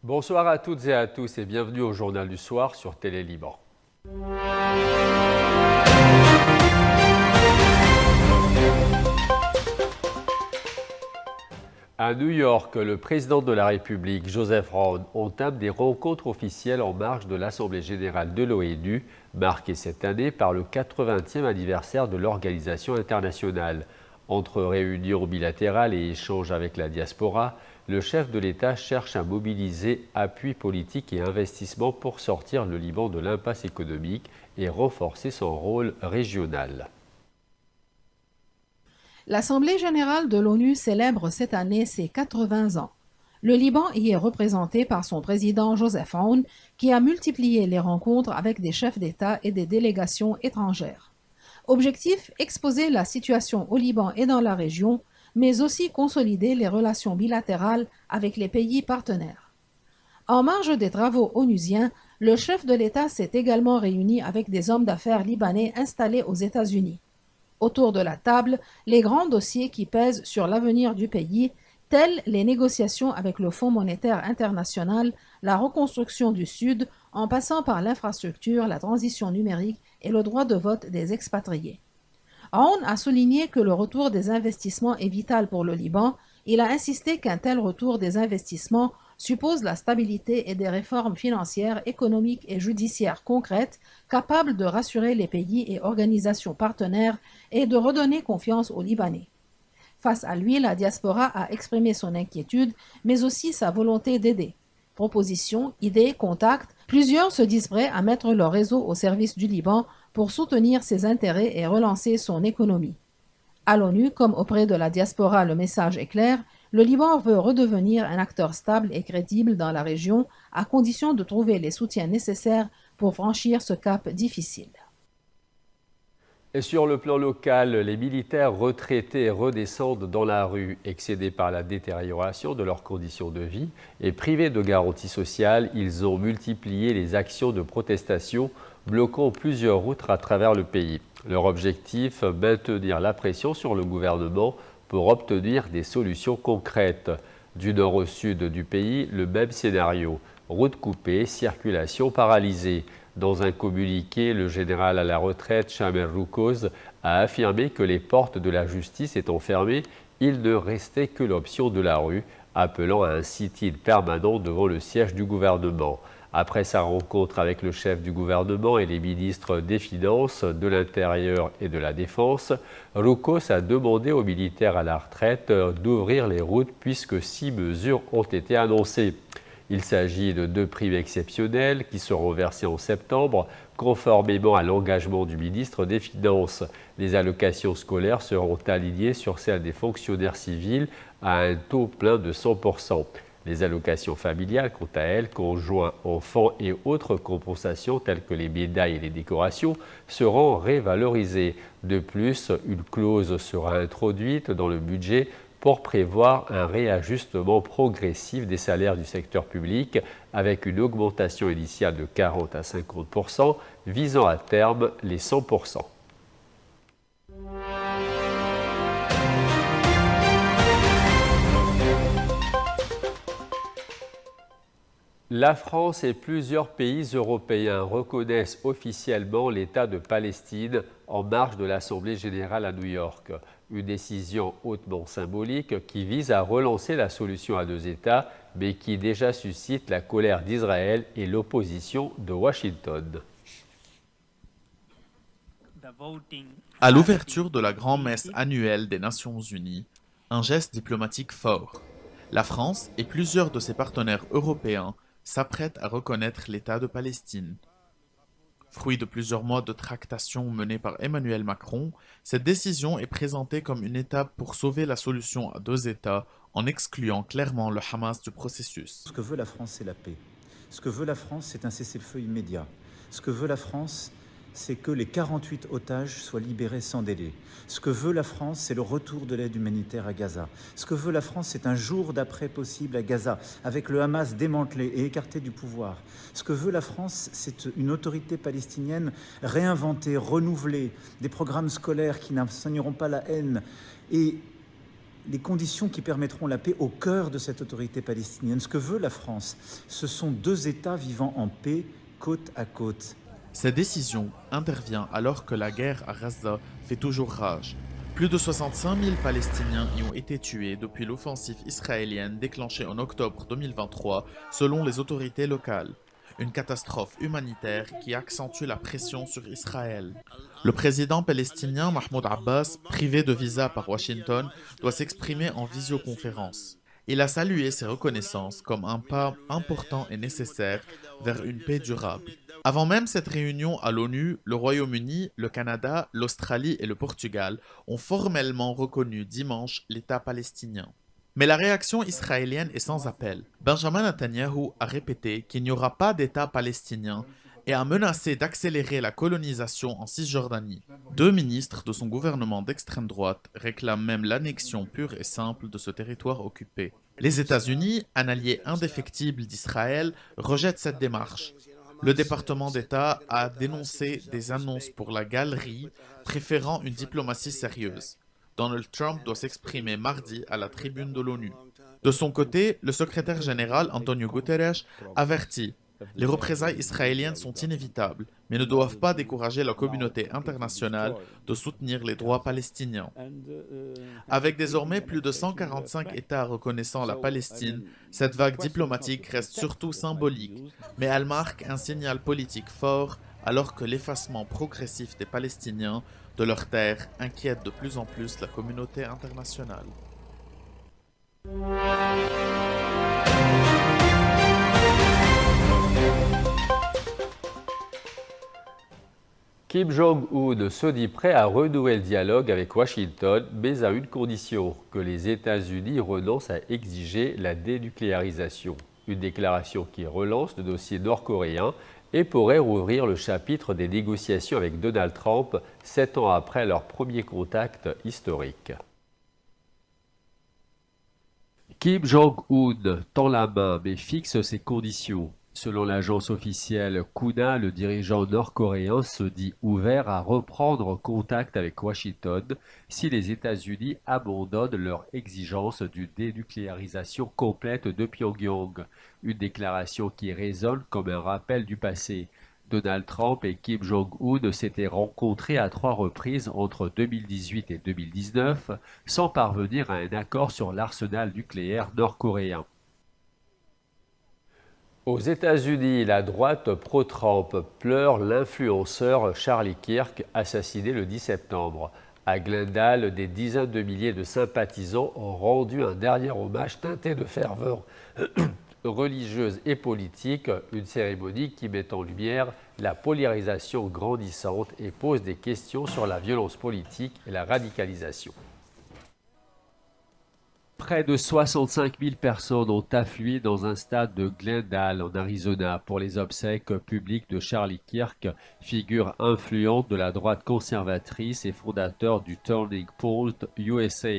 Bonsoir à toutes et à tous et bienvenue au Journal du Soir sur Télé Liban. À New York, le président de la République, Joseph Aoun, entame des rencontres officielles en marge de l'Assemblée générale de l'ONU, marquée cette année par le 80e anniversaire de l'organisation internationale. Entre réunions bilatérales et échanges avec la diaspora, le chef de l'État cherche à mobiliser appui politique et investissement pour sortir le Liban de l'impasse économique et renforcer son rôle régional. L'Assemblée générale de l'ONU célèbre cette année ses 80 ans. Le Liban y est représenté par son président Joseph Aoun, qui a multiplié les rencontres avec des chefs d'État et des délégations étrangères. Objectif, exposer la situation au Liban et dans la région, mais aussi consolider les relations bilatérales avec les pays partenaires. En marge des travaux onusiens, le chef de l'État s'est également réuni avec des hommes d'affaires libanais installés aux États-Unis. Autour de la table, les grands dossiers qui pèsent sur l'avenir du pays, tels les négociations avec le Fonds monétaire international, la reconstruction du Sud, en passant par l'infrastructure, la transition numérique et le droit de vote des expatriés. Aoun a souligné que le retour des investissements est vital pour le Liban. Il a insisté qu'un tel retour des investissements suppose la stabilité et des réformes financières, économiques et judiciaires concrètes capables de rassurer les pays et organisations partenaires et de redonner confiance aux Libanais. Face à lui, la diaspora a exprimé son inquiétude, mais aussi sa volonté d'aider. Propositions, idées, contacts, plusieurs se disent prêts à mettre leur réseau au service du Liban pour soutenir ses intérêts et relancer son économie. À l'ONU, comme auprès de la diaspora, le message est clair, le Liban veut redevenir un acteur stable et crédible dans la région, à condition de trouver les soutiens nécessaires pour franchir ce cap difficile. Et sur le plan local, les militaires retraités redescendent dans la rue. Excédés par la détérioration de leurs conditions de vie et privés de garanties sociales, ils ont multiplié les actions de protestation, bloquant plusieurs routes à travers le pays. Leur objectif, maintenir la pression sur le gouvernement pour obtenir des solutions concrètes. Du nord au sud du pays, le même scénario. Routes coupées, circulation paralysée. Dans un communiqué, le général à la retraite, Chamer Roukoz, a affirmé que les portes de la justice étant fermées, il ne restait que l'option de la rue, appelant à un sit-in permanent devant le siège du gouvernement. Après sa rencontre avec le chef du gouvernement et les ministres des Finances, de l'Intérieur et de la Défense, Roukoz a demandé aux militaires à la retraite d'ouvrir les routes puisque 6 mesures ont été annoncées. Il s'agit de 2 primes exceptionnelles qui seront versées en septembre, conformément à l'engagement du ministre des Finances. Les allocations scolaires seront alignées sur celles des fonctionnaires civils à un taux plein de 100%. Les allocations familiales, quant à elles, conjoints, enfants et autres compensations telles que les médailles et les décorations, seront révalorisées. De plus, une clause sera introduite dans le budget pour prévoir un réajustement progressif des salaires du secteur public avec une augmentation initiale de 40 à 50%, visant à terme les 100%. La France et plusieurs pays européens reconnaissent officiellement l'État de Palestine en marge de l'Assemblée générale à New York. Une décision hautement symbolique qui vise à relancer la solution à 2 États, mais qui déjà suscite la colère d'Israël et l'opposition de Washington. À l'ouverture de la grand-messe annuelle des Nations Unies, un geste diplomatique fort. La France et plusieurs de ses partenaires européens s'apprêtent à reconnaître l'État de Palestine. Fruit de plusieurs mois de tractations menées par Emmanuel Macron, cette décision est présentée comme une étape pour sauver la solution à 2 États en excluant clairement le Hamas du processus. Ce que veut la France, c'est la paix. Ce que veut la France, c'est un cessez-le-feu immédiat. Ce que veut la France, c'est que les 48 otages soient libérés sans délai. Ce que veut la France, c'est le retour de l'aide humanitaire à Gaza. Ce que veut la France, c'est un jour d'après possible à Gaza, avec le Hamas démantelé et écarté du pouvoir. Ce que veut la France, c'est une autorité palestinienne réinventée, renouvelée, des programmes scolaires qui n'enseigneront pas la haine et les conditions qui permettront la paix au cœur de cette autorité palestinienne. Ce que veut la France, ce sont deux États vivant en paix, côte à côte. Cette décision intervient alors que la guerre à Gaza fait toujours rage. Plus de 65 000 Palestiniens y ont été tués depuis l'offensive israélienne déclenchée en octobre 2023, selon les autorités locales. Une catastrophe humanitaire qui accentue la pression sur Israël. Le président palestinien Mahmoud Abbas, privé de visa par Washington, doit s'exprimer en visioconférence. Il a salué ces reconnaissances comme un pas important et nécessaire vers une paix durable. Avant même cette réunion à l'ONU, le Royaume-Uni, le Canada, l'Australie et le Portugal ont formellement reconnu dimanche l'État palestinien. Mais la réaction israélienne est sans appel. Benjamin Netanyahou a répété qu'il n'y aura pas d'État palestinien et a menacé d'accélérer la colonisation en Cisjordanie. Deux ministres de son gouvernement d'extrême droite réclament même l'annexion pure et simple de ce territoire occupé. Les États-Unis, un allié indéfectible d'Israël, rejettent cette démarche. Le département d'État a dénoncé des annonces pour la galerie, préférant une diplomatie sérieuse. Donald Trump doit s'exprimer mardi à la tribune de l'ONU. De son côté, le secrétaire général Antonio Guterres avertit « Les représailles israéliennes sont inévitables, mais ne doivent pas décourager la communauté internationale de soutenir les droits palestiniens. » Avec désormais plus de 145 États reconnaissant la Palestine, cette vague diplomatique reste surtout symbolique, mais elle marque un signal politique fort alors que l'effacement progressif des Palestiniens de leurs terres inquiète de plus en plus la communauté internationale. Kim Jong-un se dit prêt à renouer le dialogue avec Washington, mais à une condition, que les États-Unis renoncent à exiger la dénucléarisation. Une déclaration qui relance le dossier nord-coréen et pourrait rouvrir le chapitre des négociations avec Donald Trump 7 ans après leur premier contact historique. Kim Jong-un tend la main mais fixe ses conditions. Selon l'agence officielle KUNA, le dirigeant nord-coréen se dit ouvert à reprendre contact avec Washington si les États-Unis abandonnent leur exigence d'une dénucléarisation complète de Pyongyang. Une déclaration qui résonne comme un rappel du passé. Donald Trump et Kim Jong-un s'étaient rencontrés à 3 reprises entre 2018 et 2019 sans parvenir à un accord sur l'arsenal nucléaire nord-coréen. Aux États-Unis, la droite pro-Trump pleure l'influenceur Charlie Kirk, assassiné le 10 septembre. À Glendale, des dizaines de milliers de sympathisants ont rendu un dernier hommage teinté de ferveur religieuse et politique, une cérémonie qui met en lumière la polarisation grandissante et pose des questions sur la violence politique et la radicalisation. Près de 65 000 personnes ont afflué dans un stade de Glendale, en Arizona, pour les obsèques publiques de Charlie Kirk, figure influente de la droite conservatrice et fondateur du Turning Point USA.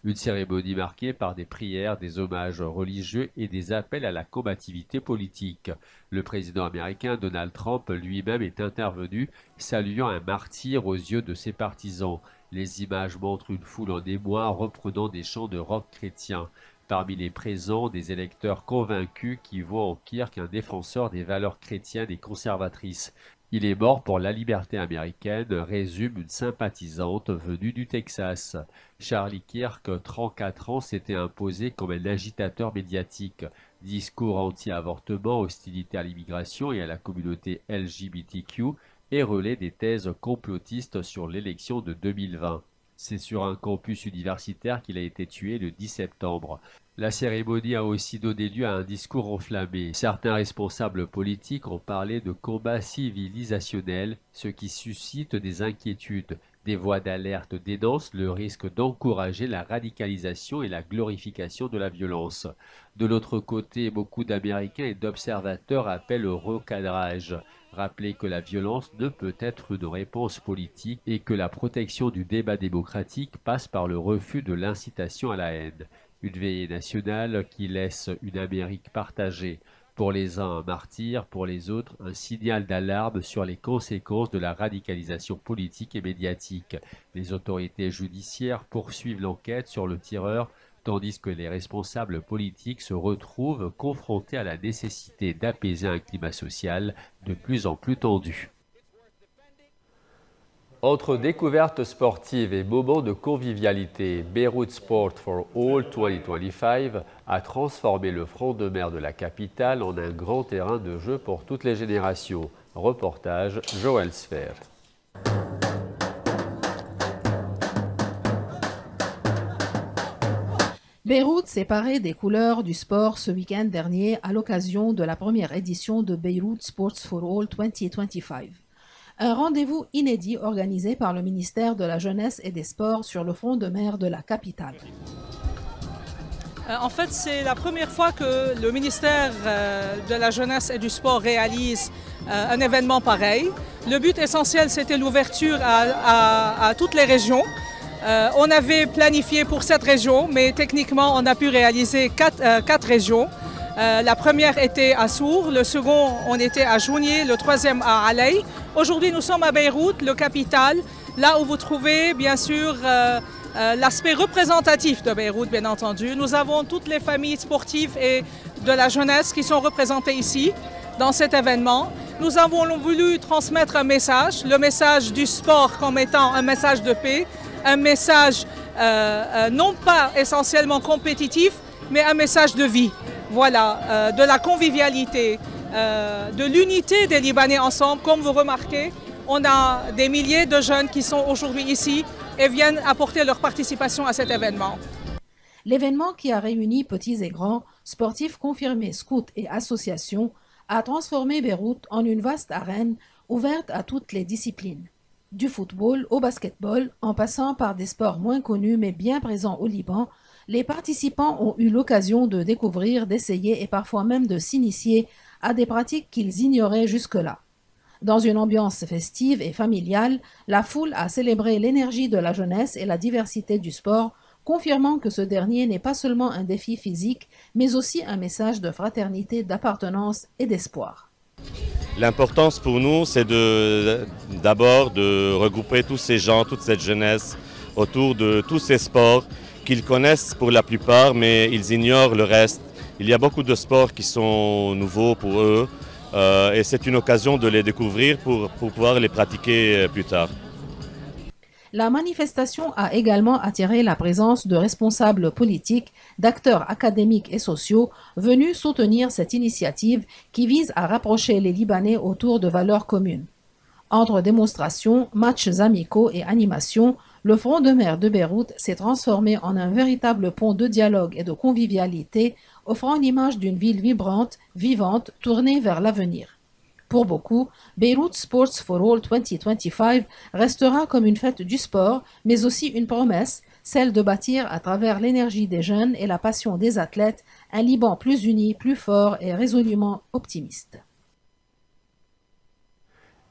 Une cérémonie marquée par des prières, des hommages religieux et des appels à la combativité politique. Le président américain Donald Trump lui-même est intervenu, saluant un martyr aux yeux de ses partisans. Les images montrent une foule en émoi reprenant des chants de rock chrétien. Parmi les présents, des électeurs convaincus qui voient en Kirk un défenseur des valeurs chrétiennes et conservatrices. Il est mort pour la liberté américaine, résume une sympathisante venue du Texas. Charlie Kirk, 34 ans, s'était imposé comme un agitateur médiatique. Discours anti-avortement, hostilité à l'immigration et à la communauté LGBTQ, et relaie des thèses complotistes sur l'élection de 2020. C'est sur un campus universitaire qu'il a été tué le 10 septembre. La cérémonie a aussi donné lieu à un discours enflammé. Certains responsables politiques ont parlé de combat civilisationnel, ce qui suscite des inquiétudes. Des voix d'alerte dénoncent le risque d'encourager la radicalisation et la glorification de la violence. De l'autre côté, beaucoup d'Américains et d'observateurs appellent au recadrage. Rappeler que la violence ne peut être une réponse politique et que la protection du débat démocratique passe par le refus de l'incitation à la haine. Une veillée nationale qui laisse une Amérique partagée. Pour les uns un martyr, pour les autres un signal d'alarme sur les conséquences de la radicalisation politique et médiatique. Les autorités judiciaires poursuivent l'enquête sur le tireur tandis que les responsables politiques se retrouvent confrontés à la nécessité d'apaiser un climat social de plus en plus tendu. Entre découvertes sportives et moments de convivialité, Beyrouth Sport for All 2025 a transformé le front de mer de la capitale en un grand terrain de jeu pour toutes les générations. Reportage Joël Sfer. Beyrouth s'est parée des couleurs du sport ce week-end dernier à l'occasion de la première édition de Beyrouth Sports for All 2025. Un rendez-vous inédit organisé par le ministère de la Jeunesse et des Sports sur le front de mer de la capitale. En fait, c'est la première fois que le ministère de la Jeunesse et du Sport réalise un événement pareil. Le but essentiel, c'était l'ouverture à toutes les régions. On avait planifié pour 7 régions, mais techniquement, on a pu réaliser 4 régions. La première était à Sour, le second, on était à Jounieh, le troisième à Alay. Aujourd'hui, nous sommes à Beyrouth, le capitale, là où vous trouvez, bien sûr, l'aspect représentatif de Beyrouth, bien entendu. Nous avons toutes les familles sportives et de la jeunesse qui sont représentées ici, dans cet événement. Nous avons voulu transmettre un message, le message du sport comme étant un message de paix, un message non pas essentiellement compétitif, mais un message de vie. Voilà, de la convivialité, de l'unité des Libanais ensemble. Comme vous remarquez, on a des milliers de jeunes qui sont aujourd'hui ici et viennent apporter leur participation à cet événement. L'événement qui a réuni petits et grands, sportifs confirmés, scouts et associations, a transformé Beyrouth en une vaste arène ouverte à toutes les disciplines. Du football au basketball, en passant par des sports moins connus mais bien présents au Liban, les participants ont eu l'occasion de découvrir, d'essayer et parfois même de s'initier à des pratiques qu'ils ignoraient jusque-là. Dans une ambiance festive et familiale, la foule a célébré l'énergie de la jeunesse et la diversité du sport, confirmant que ce dernier n'est pas seulement un défi physique, mais aussi un message de fraternité, d'appartenance et d'espoir. L'importance pour nous, c'est d'abord de regrouper tous ces gens, toute cette jeunesse autour de tous ces sports qu'ils connaissent pour la plupart, mais ils ignorent le reste. Il y a beaucoup de sports qui sont nouveaux pour eux et c'est une occasion de les découvrir pour pouvoir les pratiquer plus tard. La manifestation a également attiré la présence de responsables politiques, d'acteurs académiques et sociaux venus soutenir cette initiative qui vise à rapprocher les Libanais autour de valeurs communes. Entre démonstrations, matchs amicaux et animations, le front de mer de Beyrouth s'est transformé en un véritable pont de dialogue et de convivialité, offrant l'image d'une ville vibrante, vivante, tournée vers l'avenir. Pour beaucoup, Beyrouth Sports for All 2025 restera comme une fête du sport, mais aussi une promesse, celle de bâtir à travers l'énergie des jeunes et la passion des athlètes, un Liban plus uni, plus fort et résolument optimiste.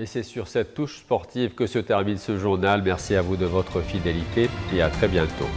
Et c'est sur cette touche sportive que se termine ce journal. Merci à vous de votre fidélité et à très bientôt.